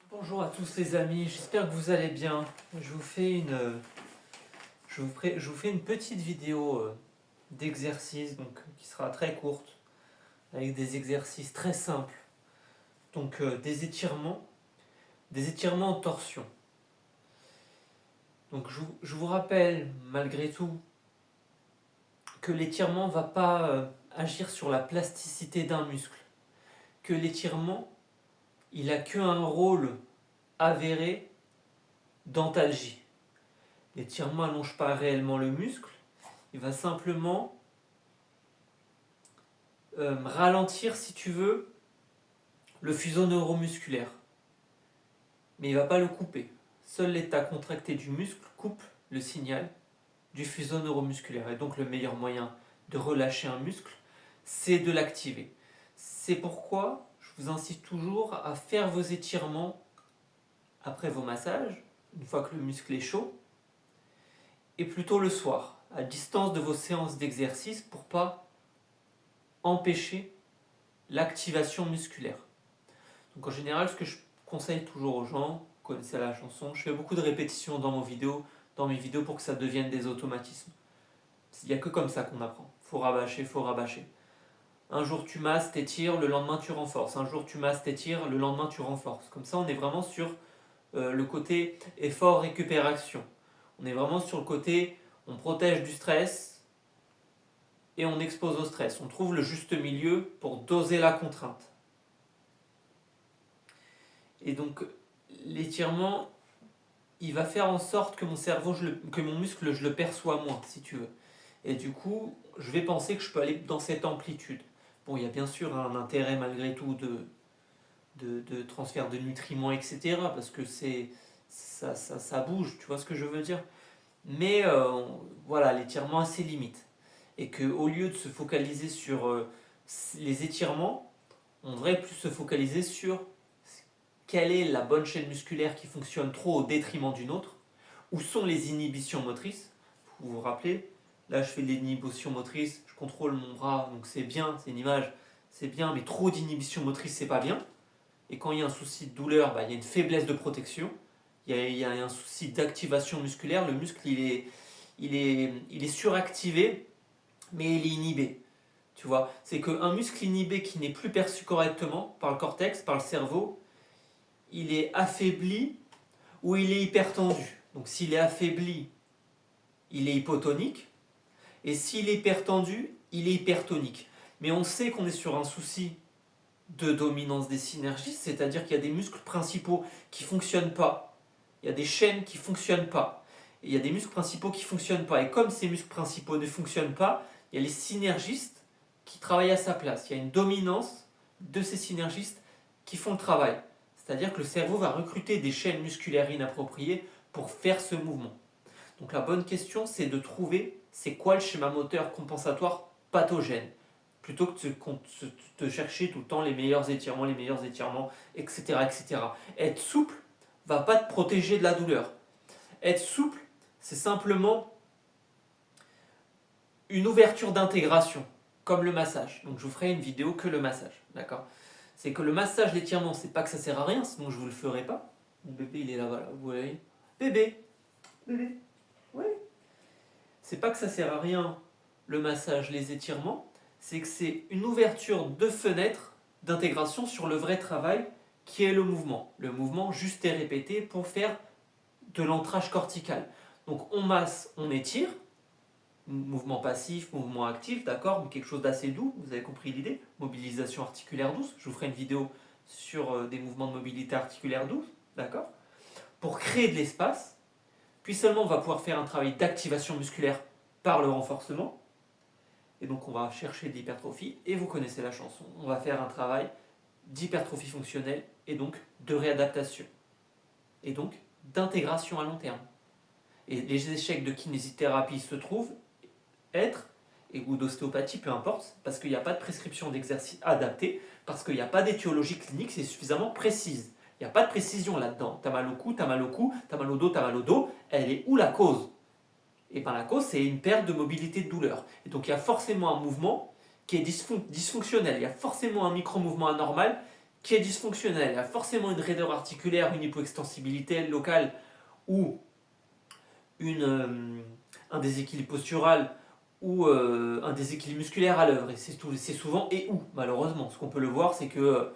Bonjour à tous les amis, j'espère que vous allez bien. Je vous fais une petite vidéo d'exercice qui sera très courte, avec des exercices très simples. Donc des étirements en torsion. Donc je vous rappelle malgré tout que l'étirement ne va pas agir sur la plasticité d'un muscle. Que l'étirement, il n'a qu'un rôle avéré d'antalgie. L'étirement n'allonge pas réellement le muscle, il va simplement ralentir, si tu veux, le fuseau neuromusculaire. Mais il ne va pas le couper. Seul l'état contracté du muscle coupe le signal du fuseau neuromusculaire. Et donc le meilleur moyen de relâcher un muscle, c'est de l'activer. C'est pourquoi je vous incite toujours à faire vos étirements après vos massages, une fois que le muscle est chaud, et plutôt le soir, à distance de vos séances d'exercice pour ne pas empêcher l'activation musculaire. Donc en général, ce que je conseille toujours aux gens, vous connaissez la chanson, je fais beaucoup de répétitions dans mes vidéos pour que ça devienne des automatismes. Il n'y a que comme ça qu'on apprend. Faut rabâcher, faut rabâcher. Un jour tu masses, t'étires, le lendemain tu renforces. Un jour tu masses, t'étires, le lendemain tu renforces. Comme ça, on est vraiment sur le côté effort-récupération. On est vraiment sur le côté, on protège du stress et on expose au stress. On trouve le juste milieu pour doser la contrainte. Et donc, l'étirement, il va faire en sorte que que mon muscle, je le perçois moins, si tu veux. Et du coup, je vais penser que je peux aller dans cette amplitude. Bon, il y a bien sûr un intérêt malgré tout de transfert de nutriments, etc. Parce que ça bouge, tu vois ce que je veux dire. Mais voilà, l'étirement a ses limites. Et qu'au lieu de se focaliser sur les étirements, on devrait plus se focaliser sur quelle est la bonne chaîne musculaire qui fonctionne trop au détriment d'une autre, où sont les inhibitions motrices. Vous vous rappelez, là je fais de l'inhibition motrice, je contrôle mon bras, donc c'est bien, c'est une image, c'est bien, mais trop d'inhibition motrice c'est pas bien. Et quand il y a un souci de douleur, il y a une faiblesse de protection, il y a un souci d'activation musculaire, le muscle il est suractivé, mais il est inhibé. Tu vois, c'est qu'un muscle inhibé qui n'est plus perçu correctement par le cortex, par le cerveau, il est affaibli ou il est hypertendu. Donc s'il est affaibli, il est hypotonique. Et s'il est hypertendu, il est hypertonique. Mais on sait qu'on est sur un souci de dominance des synergies, c'est-à-dire qu'il y a des muscles principaux qui ne fonctionnent pas. Il y a des chaînes qui ne fonctionnent pas. Et il y a des muscles principaux qui ne fonctionnent pas. Et comme ces muscles principaux ne fonctionnent pas, il y a les synergistes qui travaillent à sa place. Il y a une dominance de ces synergistes qui font le travail. C'est-à-dire que le cerveau va recruter des chaînes musculaires inappropriées pour faire ce mouvement. Donc la bonne question, c'est de trouver c'est quoi le schéma moteur compensatoire pathogène, plutôt que de chercher tout le temps les meilleurs étirements, etc. etc. Être souple va pas te protéger de la douleur. Être souple, c'est simplement une ouverture d'intégration, comme le massage. Donc je vous ferai une vidéo que le massage, d'accord ? C'est que le massage, l'étirement, c'est pas que ça sert à rien, sinon je vous le ferai pas. Mon bébé, il est là-bas, là, vous voyez ? Bébé, oui. C'est pas que ça sert à rien, le massage, les étirements, c'est que c'est une ouverture de fenêtre d'intégration sur le vrai travail qui est le mouvement. Le mouvement juste et répété pour faire de l'ancrage cortical. Donc on masse, on étire, mouvement passif, mouvement actif, d'accord, mais quelque chose d'assez doux, vous avez compris l'idée, mobilisation articulaire douce, je vous ferai une vidéo sur des mouvements de mobilité articulaire douce, d'accord, pour créer de l'espace, puis seulement on va pouvoir faire un travail d'activation musculaire par le renforcement, et donc on va chercher de l'hypertrophie, et vous connaissez la chanson, on va faire un travail d'hypertrophie fonctionnelle, et donc de réadaptation, et donc d'intégration à long terme. Et les échecs de kinésithérapie se trouvent ou d'ostéopathie, peu importe, parce qu'il n'y a pas de prescription d'exercice adapté, parce qu'il n'y a pas d'étiologie clinique, c'est suffisamment précise. Il n'y a pas de précision là-dedans. T'as mal au cou, t'as mal au cou, t'as mal au dos, t'as mal au dos. Elle est où la cause ? Et bien la cause, c'est une perte de mobilité de douleur. Et donc il y a forcément un mouvement qui est dysfonctionnel. Il y a forcément un micro-mouvement anormal qui est dysfonctionnel. Il y a forcément une raideur articulaire, une hypoextensibilité locale ou un déséquilibre postural ou un déséquilibre musculaire à l'œuvre. Et c'est souvent et où, malheureusement. Ce qu'on peut le voir, c'est que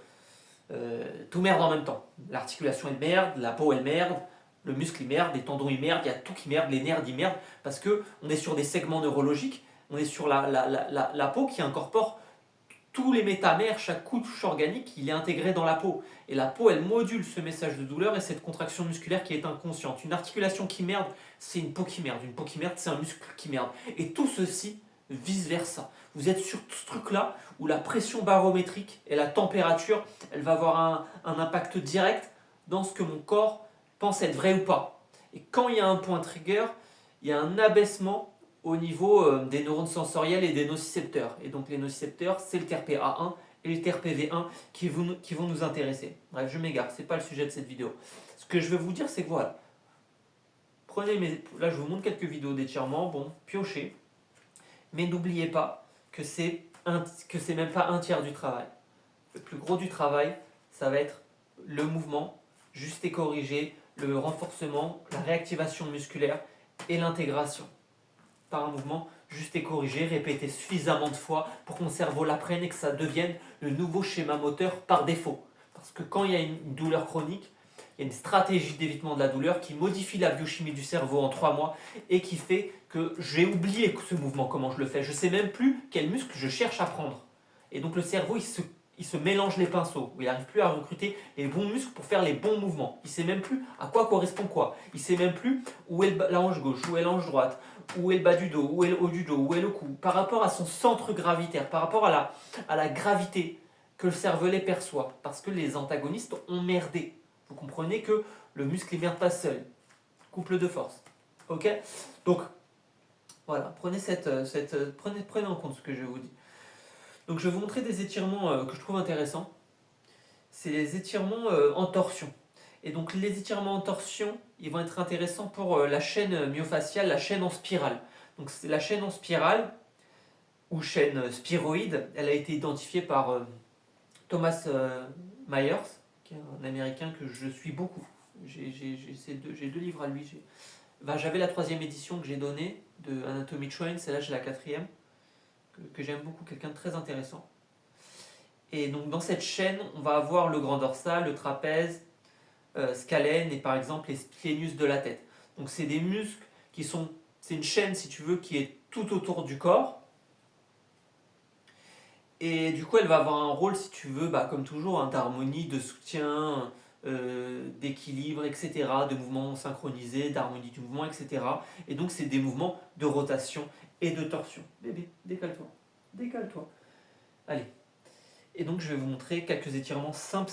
tout merde en même temps. L'articulation elle merde, la peau elle merde, le muscle il merde, les tendons ils merdent, il y a tout qui merde, les nerfs ils merdent, parce que on est sur des segments neurologiques, on est sur la peau qui incorpore tous les métamères, chaque couche organique, il est intégré dans la peau. Et la peau, elle module ce message de douleur et cette contraction musculaire qui est inconsciente. Une articulation qui merde, c'est une peau qui merde. Une peau qui merde, c'est un muscle qui merde. Et tout ceci, vice-versa. Vous êtes sur ce truc-là où la pression barométrique et la température, elle va avoir un impact direct dans ce que mon corps pense être vrai ou pas. Et quand il y a un point trigger, il y a un abaissement au niveau des neurones sensoriels et des nocicepteurs. Et donc les nocicepteurs, c'est le TRPA1 et le TRPV1 qui vont nous intéresser. Bref, je m'égare, c'est pas le sujet de cette vidéo. Ce que je veux vous dire, c'est que voilà, là je vous montre quelques vidéos d'étirement, bon, piochez, mais n'oubliez pas que c'est même pas un tiers du travail. Le plus gros du travail, ça va être le mouvement, juste et corrigé, le renforcement, la réactivation musculaire et l'intégration par un mouvement juste et corrigé, répété suffisamment de fois pour que mon cerveau l'apprenne et que ça devienne le nouveau schéma moteur par défaut. Parce que quand il y a une douleur chronique, il y a une stratégie d'évitement de la douleur qui modifie la biochimie du cerveau en 3 mois et qui fait que j'ai oublié ce mouvement, comment je le fais. Je ne sais même plus quel muscle je cherche à prendre. Et donc le cerveau, il se mélange les pinceaux. Il n'arrive plus à recruter les bons muscles pour faire les bons mouvements. Il ne sait même plus à quoi correspond quoi. Il ne sait même plus où est la hanche gauche, où est la hanche droite, où est le bas du dos, où est le haut du dos, où est le cou. Par rapport à son centre gravitaire, par rapport à la gravité que le cervelet perçoit. Parce que les antagonistes ont merdé. Vous comprenez que le muscle ne merde pas seul. Couple de force. Ok. Donc, voilà. Prenez en compte ce que je vous dis. Donc je vais vous montrer des étirements que je trouve intéressants. C'est les étirements en torsion. Et donc les étirements en torsion, ils vont être intéressants pour la chaîne myofaciale, la chaîne en spirale. Donc la chaîne en spirale, ou chaîne sphéroïde, elle a été identifiée par Thomas Myers, qui est un Américain que je suis beaucoup. J'ai 2 livres à lui. J'avais la 3e édition que j'ai donnée de Anatomy Train, celle-là j'ai la 4e, que j'aime beaucoup, quelqu'un de très intéressant. Et donc dans cette chaîne, on va avoir le grand dorsal, le trapèze, scalène et par exemple les splénus de la tête. Donc c'est des muscles qui sont... C'est une chaîne, si tu veux, qui est tout autour du corps. Et du coup, elle va avoir un rôle, si tu veux, comme toujours, d'harmonie, de soutien, d'équilibre, etc., de mouvements synchronisés, d'harmonie du mouvement, etc. Et donc c'est des mouvements de rotation et de torsion. Bébé, décale-toi. Décale-toi. Allez. Et donc je vais vous montrer quelques étirements simples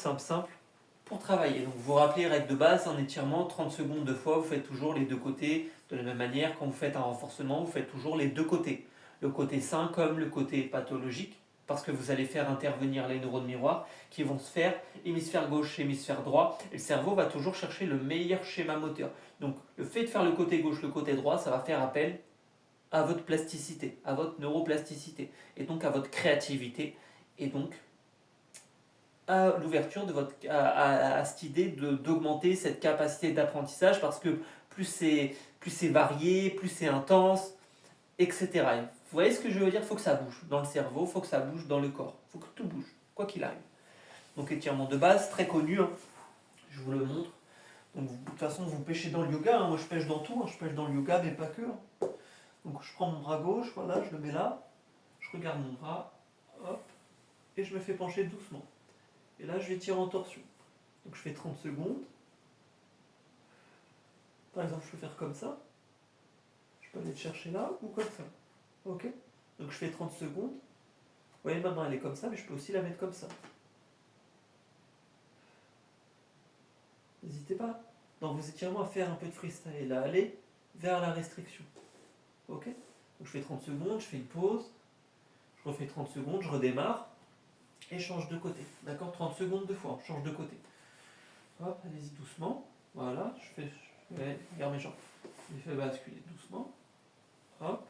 pour travailler. Donc vous vous rappelez, règle de base, un étirement, 30 secondes 2 fois, vous faites toujours les 2 côtés de la même manière. Quand vous faites un renforcement, vous faites toujours les 2 côtés. Le côté sain comme le côté pathologique, parce que vous allez faire intervenir les neurones miroirs qui vont se faire hémisphère gauche, hémisphère droit. Et le cerveau va toujours chercher le meilleur schéma moteur. Donc le fait de faire le côté gauche, le côté droit, ça va faire appel à votre plasticité, à votre neuroplasticité, et donc à votre créativité, et donc à l'ouverture de à cette idée d'augmenter cette capacité d'apprentissage, parce que plus c'est varié, plus c'est intense, etc. Et vous voyez ce que je veux dire? Il faut que ça bouge dans le cerveau, il faut que ça bouge dans le corps, il faut que tout bouge, quoi qu'il arrive. Donc étirement de base, très connu, hein. Je vous le montre. Donc de toute façon, vous pêchez dans le yoga, hein. Moi je pêche dans tout, hein. Je pêche dans le yoga, mais pas que. Hein. Donc je prends mon bras gauche, voilà, je le mets là, je regarde mon bras, hop, et je me fais pencher doucement. Et là, je vais tirer en torsion. Donc je fais 30 secondes. Par exemple, je peux faire comme ça. Je peux aller te chercher là ou comme ça. Ok? Donc je fais 30 secondes. Vous voyez, ma main, elle est comme ça, mais je peux aussi la mettre comme ça. N'hésitez pas, dans vos étirements, à faire un peu de freestyle, à aller vers la restriction. Ok? Donc je fais 30 secondes, je fais une pause. Je refais 30 secondes, je redémarre. Et change de côté. D'accord? 30 secondes 2 fois, change de côté. Hop, allez-y doucement. Voilà, regarde mes jambes. Je les fais basculer doucement. Hop,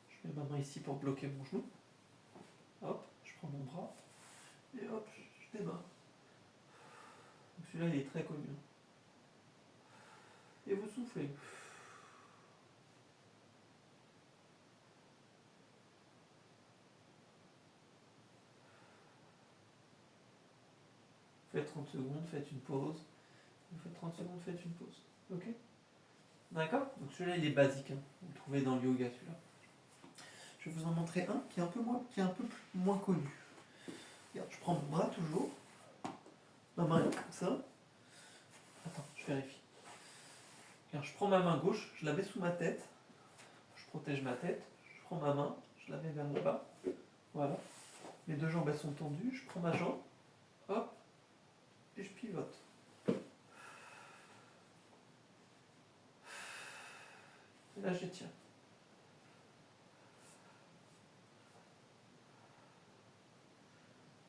je mets ma main ici pour bloquer mon genou. Hop, je prends mon bras. Et hop, je démarre. Celui-là, il est très connu. Et vous soufflez. Faites 30 secondes, faites une pause. Vous faites 30 secondes, faites une pause. Ok? D'accord? Donc celui-là, il est basique. Hein. Vous le trouvez dans le yoga, celui-là. Je vais vous en montrer un qui est un peu moins connu. Regarde, je prends mon bras toujours. Ma main est comme ça. Attends, je vérifie. Regarde, je prends ma main gauche, je la mets sous ma tête. Je protège ma tête. Je prends ma main, je la mets vers le bas. Voilà. Les deux jambes, elles sont tendues. Je prends ma jambe. Hop. Et je pivote. Et là, j'étire.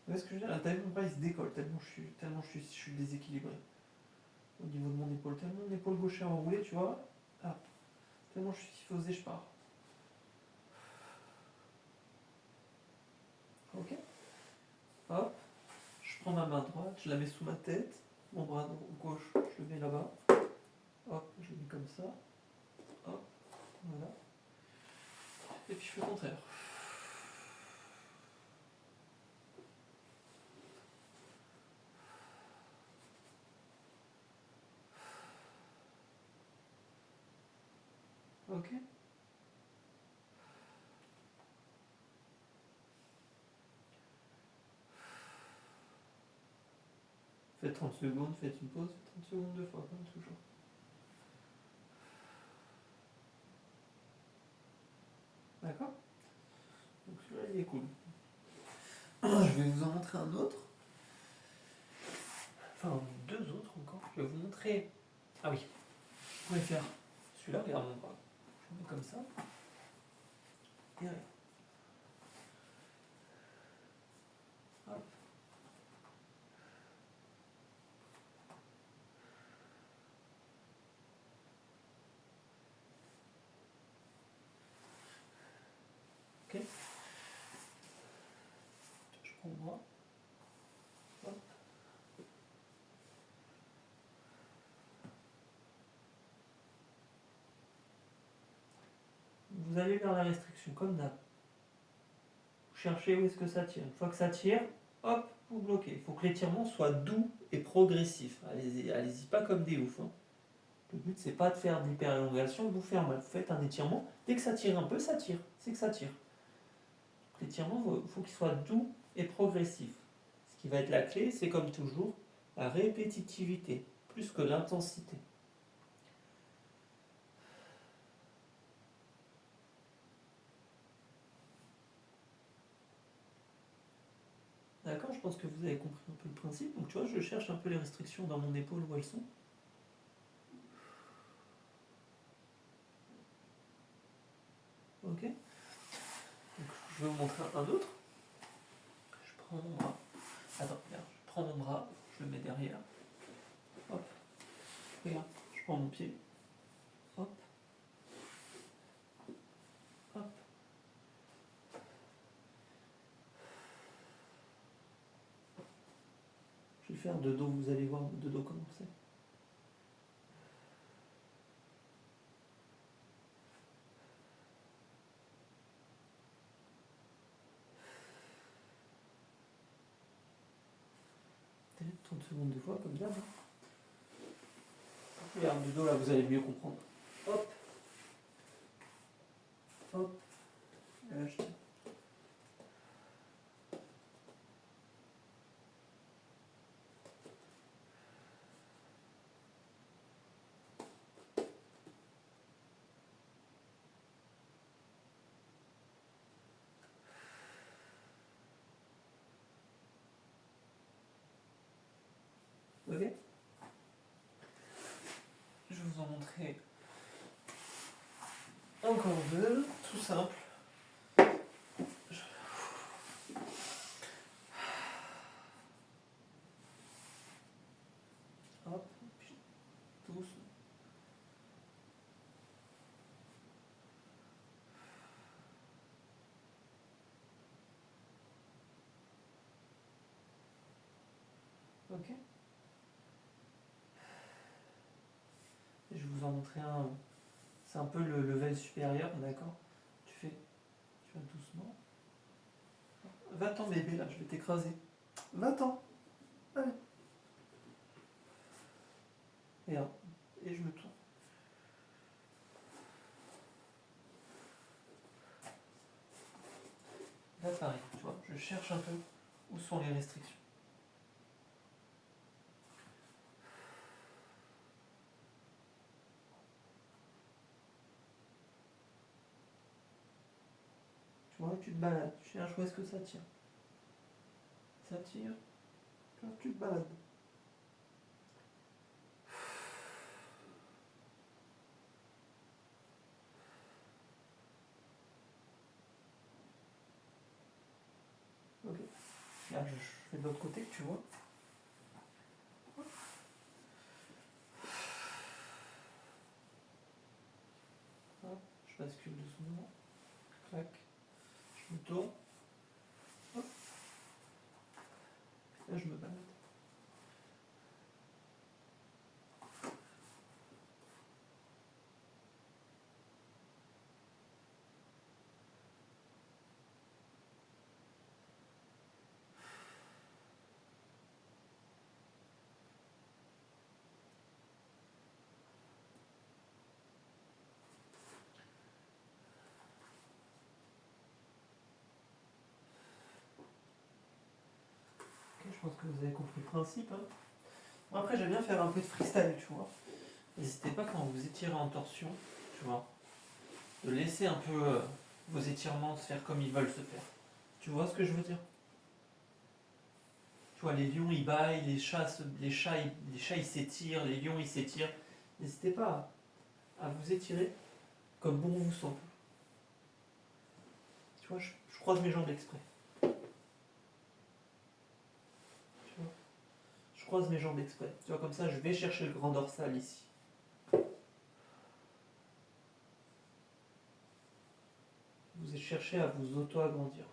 Vous voyez ce que je veux dire? Là, t'as vu, mon bras il se décolle tellement je suis déséquilibré. Au niveau de mon épaule, tellement mon épaule gauche est enroulée, tu vois. Ah, tellement je suis kyphosé, je pars. Ok. Hop. Je prends ma main droite, je la mets sous ma tête. Mon bras gauche, je le mets là-bas. Hop, je le mets comme ça. Hop, voilà. Et puis je fais le contraire. Ok. Faites 30 secondes, faites une pause, faites 30 secondes deux fois, comme toujours. D'accord? Donc celui-là, il est cool. Je vais vous en montrer un autre. Enfin, deux autres encore. Je vais vous montrer. Ah oui, vous pouvez faire celui-là, regarde mon bras. Je le mets comme ça. Et regarde. Hop. Ok. Je prends mon bras. Hop. Vous allez vers la restriction, comme d'hab. Vous cherchez où est-ce que ça tire. Une fois que ça tire, hop, vous bloquez. Il faut que l'étirement soit doux et progressif. Allez-y pas comme des oufs. Hein. Le but, c'est pas de faire de l'hyperélongation, de vous faire mal. Vous faites un étirement. Dès que ça tire un peu, ça tire. C'est que ça tire. L'étirement, il faut qu'il soit doux et progressif. Ce qui va être la clé, c'est comme toujours, la répétitivité, plus que l'intensité. D'accord? Je pense que vous avez compris un peu le principe. Donc tu vois, je cherche un peu les restrictions dans mon épaule où elles sont. Ok? Donc, je vais vous montrer un autre. Je prends mon bras. Attends, regarde, je prends mon bras, je le mets derrière. Hop. Regarde, je prends mon pied. Hop. Hop. Je vais faire de dos, vous allez voir de dos comment c'est. Peut-être 30 secondes de fois, comme d'hab. Regarde, du dos, là, vous allez mieux comprendre. Hop. Hop. Et là, je tiens. Ok? Je vais vous en montrer encore deux, tout simple. Hop, puis douce. Ok? vous en montrer un. C'est un peu le level supérieur, d'accord? Tu vas doucement. Va-t'en bébé, là, je vais t'écraser. Va-t'en. Allez. Et je me tourne. Là, pareil, tu vois, je cherche un peu où sont les restrictions. Tu vois, tu te balades, tu cherches où est-ce que ça tire. Ça tire, tu te balades. Ok. Là, je fais de l'autre côté, tu vois. Hop, je bascule doucement. Clac. Je me tourne. Hop. Là, je me balade. Ok, je pense que vous avez compris le principe. Hein. Bon, après, j'aime bien faire un peu de freestyle, tu vois. N'hésitez pas quand vous étirez en torsion, tu vois, de laisser un peu vos étirements se faire comme ils veulent se faire. Tu vois ce que je veux dire? Tu vois, les lions ils baillent, les chats ils s'étirent, les lions ils s'étirent. N'hésitez pas à vous étirer comme bon vous semble. Tu vois, je croise mes jambes exprès. Tu vois, je croise mes jambes exprès. Tu vois, comme ça, je vais chercher le grand dorsal ici. Vous cherchez à vous auto-agrandir.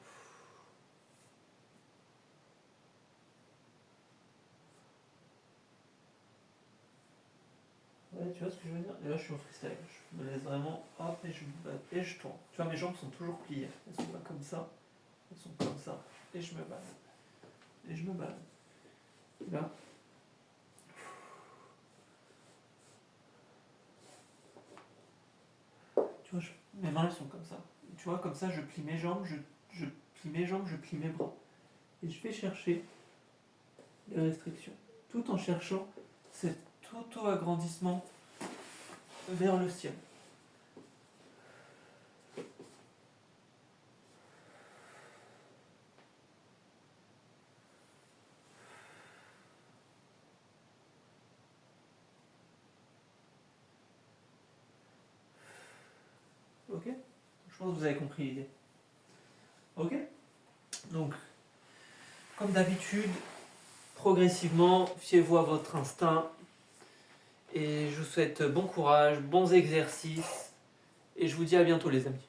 Ouais, tu vois ce que je veux dire? Et là, je suis en freestyle. Je me laisse vraiment, hop, et je me bats, et je tourne. Tu vois, mes jambes sont toujours pliées. Elles sont pas comme ça. Elles sont comme ça. Et je me balade. Et je me balade. Et là. Tu vois, mes mains, elles sont comme ça. Et tu vois, comme ça, je plie mes jambes, je plie mes jambes, je plie mes bras. Et je vais chercher les restrictions. Tout en cherchant cet auto-agrandissement vers le ciel. Ok? Je pense que vous avez compris l'idée. Ok? Donc, comme d'habitude, progressivement, fiez-vous à votre instinct. Et je vous souhaite bon courage, bons exercices. Et je vous dis à bientôt les amis.